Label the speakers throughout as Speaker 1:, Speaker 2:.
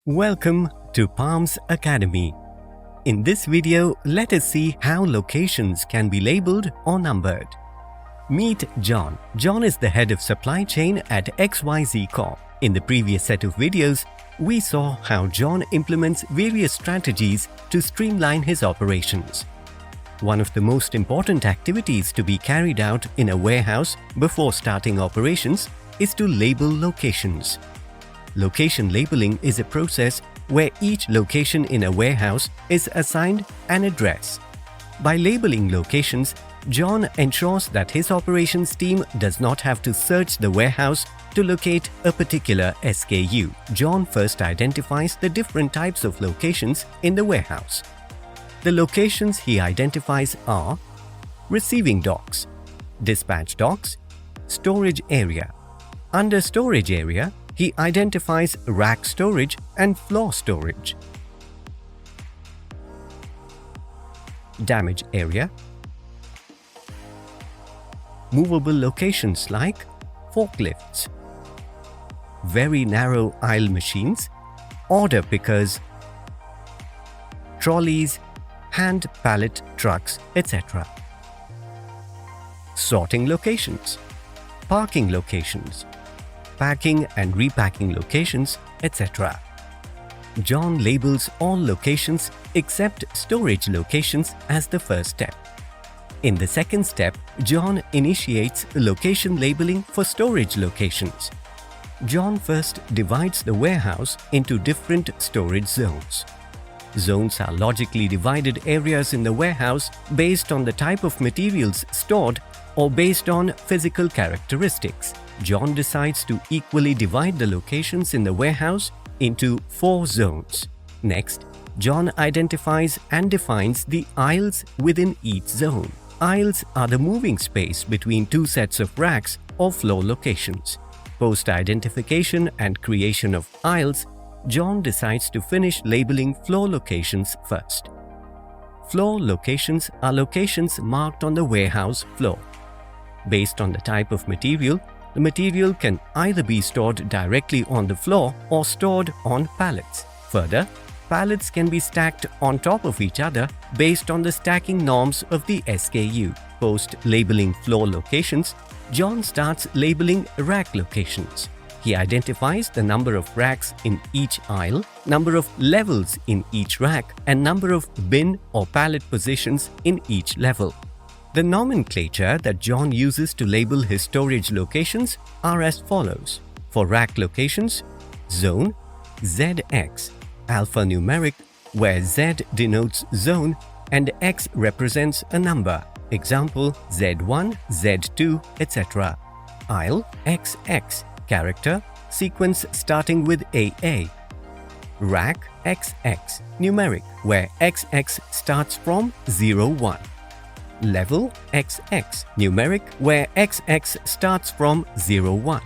Speaker 1: Welcome to Palms Academy. In this video, let us see how locations can be labeled or numbered. Meet John. John is the head of supply chain at XYZ Corp. In the previous set of videos, we saw how John implements various strategies to streamline his operations. One of the most important activities to be carried out in a warehouse before starting operations is to label locations. Location labeling is a process where each location in a warehouse is assigned an address. By labeling locations, John ensures that his operations team does not have to search the warehouse to locate a particular SKU. John first identifies the different types of locations in the warehouse. The locations he identifies are receiving docks, dispatch docks, storage area. Under storage area, he identifies rack storage and floor storage. Damage area. Movable locations like forklifts, very narrow aisle machines, order pickers, trolleys, hand pallet trucks, etc. Sorting locations, parking locations, packing and repacking locations, etc. John labels all locations except storage locations as the first step. In the second step, John initiates location labeling for storage locations. John first divides the warehouse into different storage zones. Zones are logically divided areas in the warehouse based on the type of materials stored or based on physical characteristics. John decides to equally divide the locations in the warehouse into 4 zones. Next, John identifies and defines the aisles within each zone. Aisles are the moving space between 2 sets of racks or floor locations. Post-identification and creation of aisles, John decides to finish labeling floor locations first. Floor locations are locations marked on the warehouse floor. Based on the type of material, the material can either be stored directly on the floor or stored on pallets. Further, pallets can be stacked on top of each other based on the stacking norms of the SKU. Post-labeling floor locations, John starts labeling rack locations. He identifies the number of racks in each aisle, number of levels in each rack, and number of bin or pallet positions in each level. The nomenclature that John uses to label his storage locations are as follows. For rack locations, zone, ZX, alphanumeric, where Z denotes zone and X represents a number, example Z1, Z2, etc. Aisle, XX, character, sequence starting with AA. Rack, XX, numeric, where XX starts from 01. Level, XX, numeric, where XX starts from 01.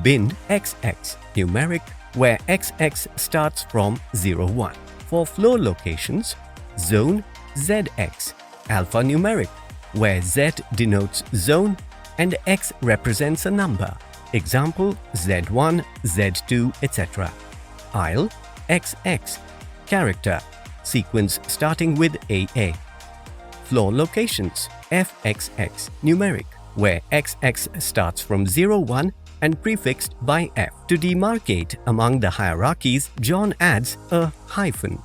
Speaker 1: Bin, XX, numeric, where XX starts from 01. For floor locations, zone, ZX, alphanumeric, where Z denotes zone and X represents a number, example Z1, Z2, etc. Aisle, XX, character, sequence starting with AA. Floor locations, FXX, numeric, where XX starts from 01 and prefixed by F. To demarcate among the hierarchies, John adds a hyphen.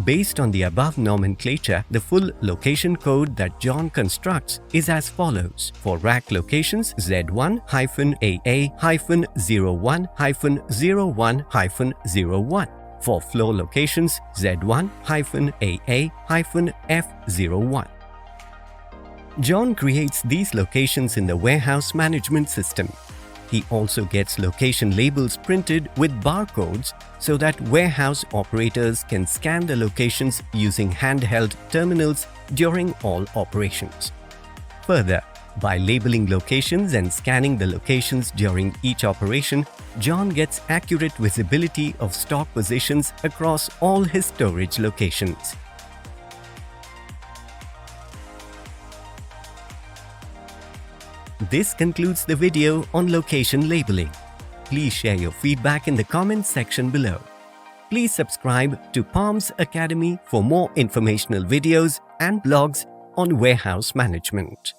Speaker 1: Based on the above nomenclature, the full location code that John constructs is as follows. For rack locations, Z1-AA-01-01-01-01. For floor locations, Z1-AA-F01. John creates these locations in the warehouse management system. He also gets location labels printed with barcodes so that warehouse operators can scan the locations using handheld terminals during all operations. Further, by labeling locations and scanning the locations during each operation, John gets accurate visibility of stock positions across all his storage locations. This concludes the video on location labeling. Please share your feedback in the comments section below. Please subscribe to Palms Academy for more informational videos and blogs on warehouse management.